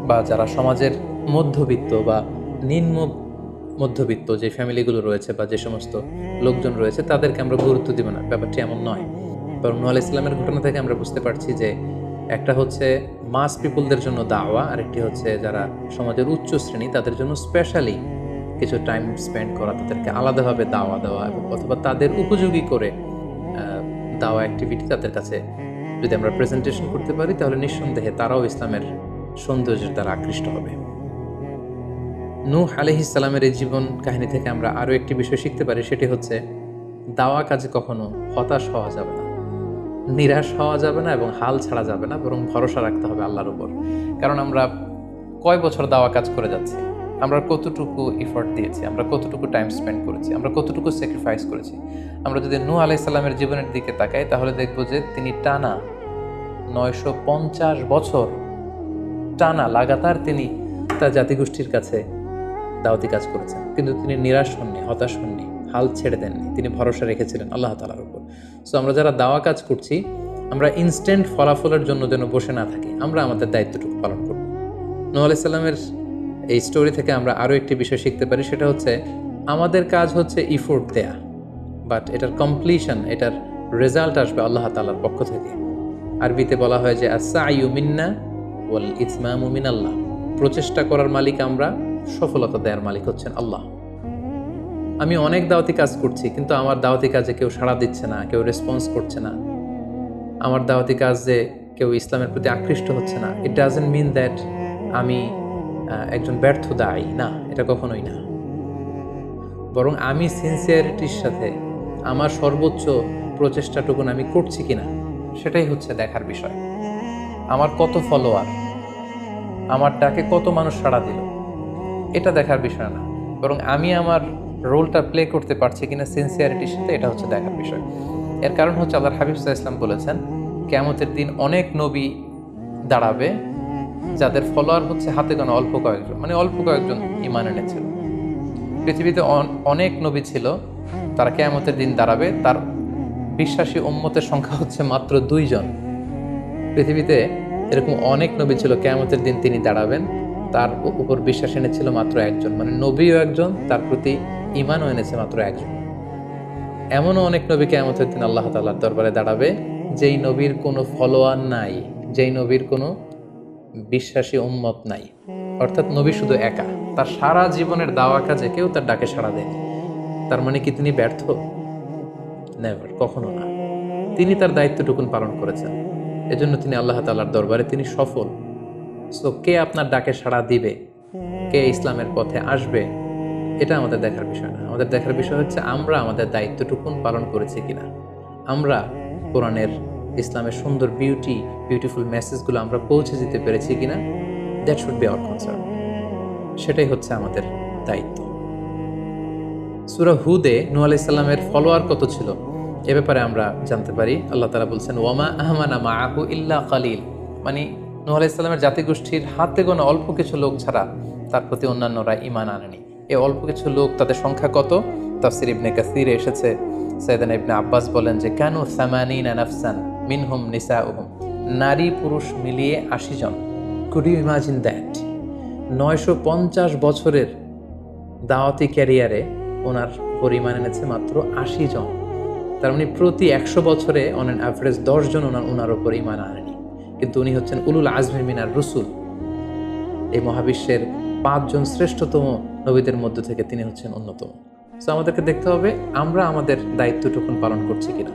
বা যারা সমাজের মধ্যবিত্ত বা নিম্ন মধ্যবিত্ত যে ফ্যামিলিগুলো রয়েছে বা যে সমস্ত লোকজন রয়েছে, তাদেরকে আমরা গুরুত্ব দিব না, ব্যাপারটি এমন নয়। বরং নূহ আলাইহিস সালামের ঘটনা থেকে আমরা বুঝতে পারছি যে একটা হচ্ছে মাস পিপুলদের জন্য দাওয়া, আর একটি হচ্ছে যারা সমাজের উচ্চ শ্রেণী, তাদের জন্য স্পেশালি কিছু টাইম স্পেন্ড করা, তাদেরকে আলাদাভাবে দাওয়া দেওয়া, অথবা তাদের উপযোগী করে দাওয়া অ্যাক্টিভিটি তাদের কাছে যদি আমরা প্রেজেন্টেশন করতে পারি, তাহলে নিঃসন্দেহে তারাও ইসলামের সৌন্দর্যের দ্বারা আকৃষ্ট হবে। নূহ আলাইহিস সালামের এই জীবন কাহিনী থেকে আমরা আরও একটি বিষয় শিখতে পারি, সেটি হচ্ছে দাওয়া কাজে কখনো হতাশ হওয়া যাবে না, নিরাশ হওয়া যাবে না, এবং হাল ছাড়া যাবে না, বরং ভরসা রাখতে হবে আল্লাহর উপর। কারণ আমরা কয় বছর দাওয়া কাজ করে যাচ্ছি, আমরা কতটুকু এফর্ট দিয়েছি, আমরা কতটুকু টাইম স্পেন্ড করেছি, আমরা কতটুকু স্যাক্রিফাইস করেছি। আমরা যদি নূহ আলাইহিস সালামের জীবনের দিকে তাকাই, তাহলে দেখব যে তিনি টানা 950 বছর টানা লাগাতার তিনি তার জাতিগোষ্ঠীর কাছে দাওয়াতি কাজ করেছেন, কিন্তু তিনি নিরাশ হননি, হতাশ হননি, হাল ছেড়ে দেননি, তিনি ভরসা রেখেছিলেন আল্লাহ তাআলার উপর। সো আমরা যারা দাওয়া কাজ করছি, আমরা ইনস্ট্যান্ট ফলাফলের জন্য যেন বসে না থাকি, আমরা আমাদের দায়িত্বটুকু পালন করব। নূহ আলাইহিস সালামের এই স্টোরি থেকে আমরা আরও একটি বিষয় শিখতে পারি, সেটা হচ্ছে আমাদের কাজ হচ্ছে ইফোর্ট দেয়া, বাট এটার কমপ্লিশন, এটার রেজাল্ট আসবে আল্লাহ তাআলার পক্ষ থেকে। আরবিতে বলা হয় যে আস-সা'য়ু মিন্না ওয়াল ইতমামু মিনাল্লাহ, প্রচেষ্টা করার মালিক আমরা, সফলতা দেওয়ার মালিক হচ্ছেন আল্লাহ। আমি অনেক দাওয়াতি কাজ করছি, কিন্তু আমার দাওয়াতি কাজে কেউ সাড়া দিচ্ছে না, কেউ রেসপন্স করছে না, আমার দাওয়াতি কাজে কেউ ইসলামের প্রতি আকৃষ্ট হচ্ছে না, ইট ডাজন্ট মিন দ্যাট আমি একজন ব্যর্থ দায়ী, না, এটা কখনোই না। বরং আমি সিনসিয়ারিটির সাথে আমার সর্বোচ্চ প্রচেষ্টাটুকুন আমি করছি কিনা, সেটাই হচ্ছে দেখার বিষয়। আমার কত ফলোয়ার, আমার ডাকে কত মানুষ সাড়া দিল, এটা দেখার বিষয় না, বরং আমি আমার রোলটা প্লে করতে পারছি কিনা সিনসিয়ারিটির সাথে, এটা হচ্ছে দেখার বিষয়। এর কারণ হচ্ছে আল্লাহর হাবিব সাল্লাল্লাহু আলাইহি ওয়াসাল্লাম বলেছেন, কিয়ামতের দিন অনেক নবী দাঁড়াবে যাদের ফলোয়ার হচ্ছে হাতে গোনা অল্প কয়েকজন, মানে অল্প কয়েকজন ঈমান এনেছিল। পৃথিবীতে অনেক নবী ছিল, তারা কিয়ামতের দিন দাঁড়াবে, তার বিশ্বাসী উম্মতের সংখ্যা হচ্ছে মাত্র 2 জন। পৃথিবীতে এরকম অনেক নবী ছিল, কিয়ামতের দিন তিনি দাঁড়াবেন, তার উপর বিশ্বাস এনেছিল মাত্র 1 জন, মানে নবীও একজন, তার প্রতি ঈমানও এনেছে মাত্র 1 জন। এমনও অনেক নবী কিয়ামতের দিন আল্লাহ তাআলার দরবারে দাঁড়াবে যেই নবীর কোনো ফলোয়ার নাই, যেই নবীর কোনো বিশ্বাসী উম্মত নাই, অর্থাৎ নবী শুধু একা, তার সারা জীবনের দাওয়া কাজে কেউ তার ডাকে সাড়া দেয়নি। তার মানে কি তিনি ব্যর্থ? নেভার, কখনো না। তিনি তার দায়িত্বটুকুন পালন করেছেন, এজন্য তিনি আল্লাহ তাআলার দরবারে তিনি সফল। সো কে আপনার ডাকে সাড়া দিবে, কে ইসলামের পথে আসবে, এটা আমাদের দেখার বিষয় না। আমাদের দেখার বিষয় হচ্ছে আমরা আমাদের দায়িত্বটুকুন পালন করেছি কিনা, আমরা কোরআনের, ইসলামের সুন্দর বিউটিফুল মেসেজগুলো আমরা পৌঁছে দিতে পেরেছি কিনা। That should be hour concern, সেটাই হচ্ছে আমাদের দায়িত্ব। সূরা হুদে নূহ আলাইহিস সালামের ফলোয়ার কত ছিল এ ব্যাপারে আমরা জানতে পারি। আল্লাহ তাআলা বলছেন, ওয়ামা আমানা মাআহু ইল্লা কালিল, মানে নূহ আলাইহিস সালামের জাতিগোষ্ঠীর হাতে গোনা অল্প কিছু লোক ছাড়া তার প্রতি অন্যান্যরা ঈমান আনেনি। এই অল্প কিছু লোক, তাদের সংখ্যা কত? তাফসীর ইবনে কাসীরে এসেছে, সাইয়েদনা ইবনে আব্বাস বলেন যে কানু 80 নাফসান মিনহুম নিসাউহুম, নারী পুরুষ মিলিয়ে 80 জন। Could you imagine that? 950 বছরের দাওয়াতি ক্যারিয়ারে ওনার পরিমাণ এনেছে মাত্র 80 জন। তার মানে প্রতি 100 বছরে অন অ্যান অ্যাভারেজ 10 জন ওনার উপর ঈমান আনেনি। কিন্তু উনি হচ্ছেন উলুল আজমি মিনার রসুল, এই মহাবিশ্বের 5 জন শ্রেষ্ঠতম নবীদের মধ্য থেকে তিনি হচ্ছেন অন্যতম। সো আমাদেরকে দেখতে হবে আমরা আমাদের দায়িত্বটুকুন পালন করছি কিনা,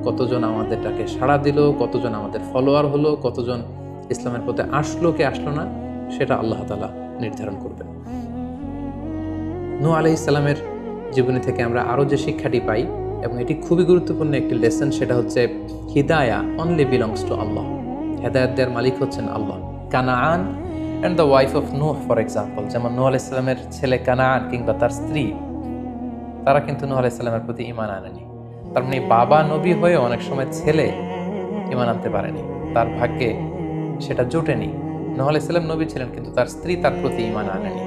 কতজন আমাদেরটাকে সাড়া দিল, কতজন আমাদের ফলোয়ার হলো, কতজন ইসলামের পথে আসলো কে আসলো না, সেটা আল্লাহ তাআলা নির্ধারণ করবেন। নূহ আলাইহিস সালামের জীবনী থেকে আমরা আরও যে শিক্ষাটি পাই, এবং এটি খুবই গুরুত্বপূর্ণ একটি লেসন, সেটা হচ্ছে হিদায়া অনলি বিলংস টু আল্লাহ। হেদায়েত দেওয়ার মালিক হচ্ছেন Allah. Canaan and the wife of Nuh for example, যেমন নূহ আলাইহিস সালামের ছেলে কানাআন কিংবা তার স্ত্রী, তারা কিন্তু নূহ আলাইহিস সালামের প্রতি ঈমান আনেনি। তার মানে বাবা নবী হয়ে অনেক সময় ছেলে ঈমান আনতে পারেনি, তার ভাগ্যে সেটা জোটেনি। নূহ আলাইহিস সালাম নবী ছিলেন, কিন্তু তার স্ত্রী তার প্রতি ঈমান আনেনি।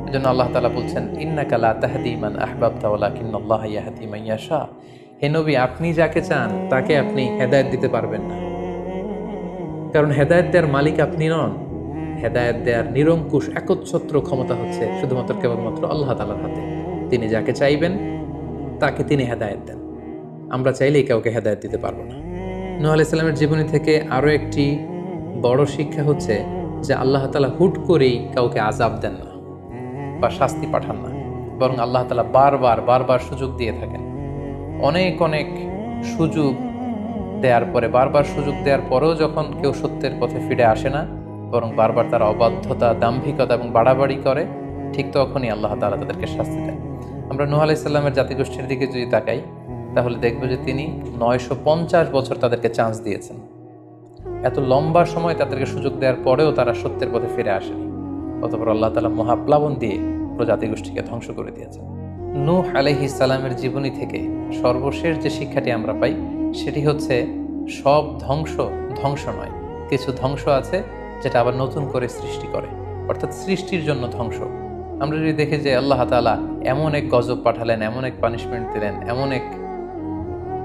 এজন্য আল্লাহ তাআলা বলছেন, ইন্নাকা লা তাহদি মান আহবাবতা ওয়ালাকিন্নাল্লাহা ইয়াহদি মান ইয়াশা। হে নবী, আপনি যাকে চান তাকে আপনি হেদায়েত দিতে পারবেন না, কারণ হেদায়েত দেওয়ার মালিক আপনি নন। হেদায়েত দেওয়ার নিরঙ্কুশ একচ্ছত্র ক্ষমতা হচ্ছে শুধুমাত্র কেবলমাত্র আল্লাহ তাআলার হাতে। তিনি যাকে চাইবেন তাকে তিনি হেদায়েত দেন, আমরা চাইলেই কাউকে হেদায়েত দিতে পারবো না। নূহ আলাইহিস সালামের জীবনী থেকে আরও একটি বড় শিক্ষা হচ্ছে যে আল্লাহ তাআলা হুট করেই কাউকে আযাব দেন না বা শাস্তি পাঠান না, বরং আল্লাহ তাআলা বারবার সুযোগ দিয়ে থাকেন। অনেক সুযোগ দেওয়ার পরে, বারবার সুযোগ দেওয়ার পরেও যখন কেউ সত্যের পথে ফিরে আসে না, বরং বারবার তারা অবাধ্যতা, দাম্ভিকতা এবং বাড়াবাড়ি করে, ঠিক তখনই আল্লাহ তাআলা তাদেরকে শাস্তি দেন। আমরা নূহ আলাইহিস সালামের জাতিগোষ্ঠীর দিকে যদি তাকাই, তাহলে দেখব যে তিনি 950 বছর তাদেরকে চান্স দিয়েছেন। এত লম্বা সময় তাদেরকে সুযোগ দেওয়ার পরেও তারা সত্যের পথে ফিরে আসেনি। অতঃপর আল্লাহ তাআলা মহাপ্লাবন দিয়ে পুরো জাতিগোষ্ঠীকে ধ্বংস করে দিয়েছেন। নূহ আলাইহিস সালামের জীবনী থেকে সর্বশেষ যে শিক্ষাটি আমরা পাই, সেটি হচ্ছে সব ধ্বংস নয়, কিছু ধ্বংস আছে যেটা আবার নতুন করে সৃষ্টি করে, অর্থাৎ সৃষ্টির জন্য ধ্বংস। আমরা যদি দেখি যে আল্লাহ তাআলা এমন এক গজব পাঠালেন, এমন এক পানিশমেন্ট দিলেন, এমন এক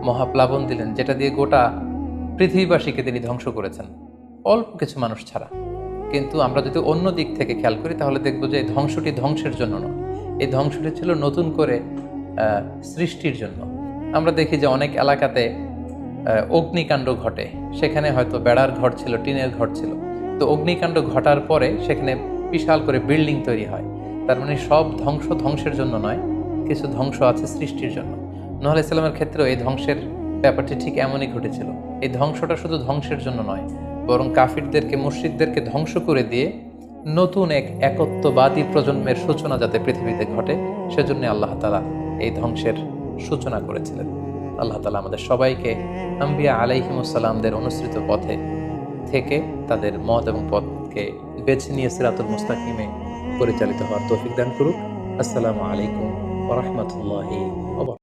মহাপ্লাবন দিলেন, যেটা দিয়ে গোটা পৃথিবীবাসীকে তিনি ধ্বংস করেছেন, অল্প কিছু মানুষ ছাড়া। কিন্তু আমরা যদি অন্য দিক থেকে খেয়াল করি, তাহলে দেখব যে এই ধ্বংসটি ধ্বংসের জন্য নয়, এই ধ্বংসটি ছিল নতুন করে সৃষ্টির জন্য। আমরা দেখি যে অনেক এলাকাতে অগ্নিকাণ্ড ঘটে, সেখানে হয়তো বেড়ার ঘর ছিল, টিনের ঘর ছিল, তো অগ্নিকাণ্ড ঘটার পরে সেখানে বিশাল করে বিল্ডিং তৈরি হয়। তার মানে সব ধ্বংসের জন্য নয়, কিছু ধ্বংস আছে সৃষ্টির জন্য। নূহ আলাইহিস সালামের ক্ষেত্রেও এই ধ্বংসের ব্যাপারটি ঠিক এমনই ঘটেছিল। এই ধ্বংসটা শুধু ধ্বংসের জন্য নয়, বরং কাফিরদেরকে, মুশরিকদেরকে ধ্বংস করে দিয়ে নতুন এক একত্ববাদী প্রজন্মের সূচনা যাতে পৃথিবীতে ঘটে, সেজন্য আল্লাহ তাআলা এই ধ্বংসের সূচনা করেছিলেন। আল্লাহ তাআলা আমাদের সবাইকে আম্বিয়া আলাইহিমুস সালামদের অনুসৃত পথে থেকে তাদের মত এবং পথকে বেছে নিয়ে সিরাতুল মুস্তাকিমে পরিচালিত হওয়ার তৌফিক দান করুক। আসসালামু আলাইকুম ওয়া রাহমাতুল্লাহি ওয়া বারাকাতুহু।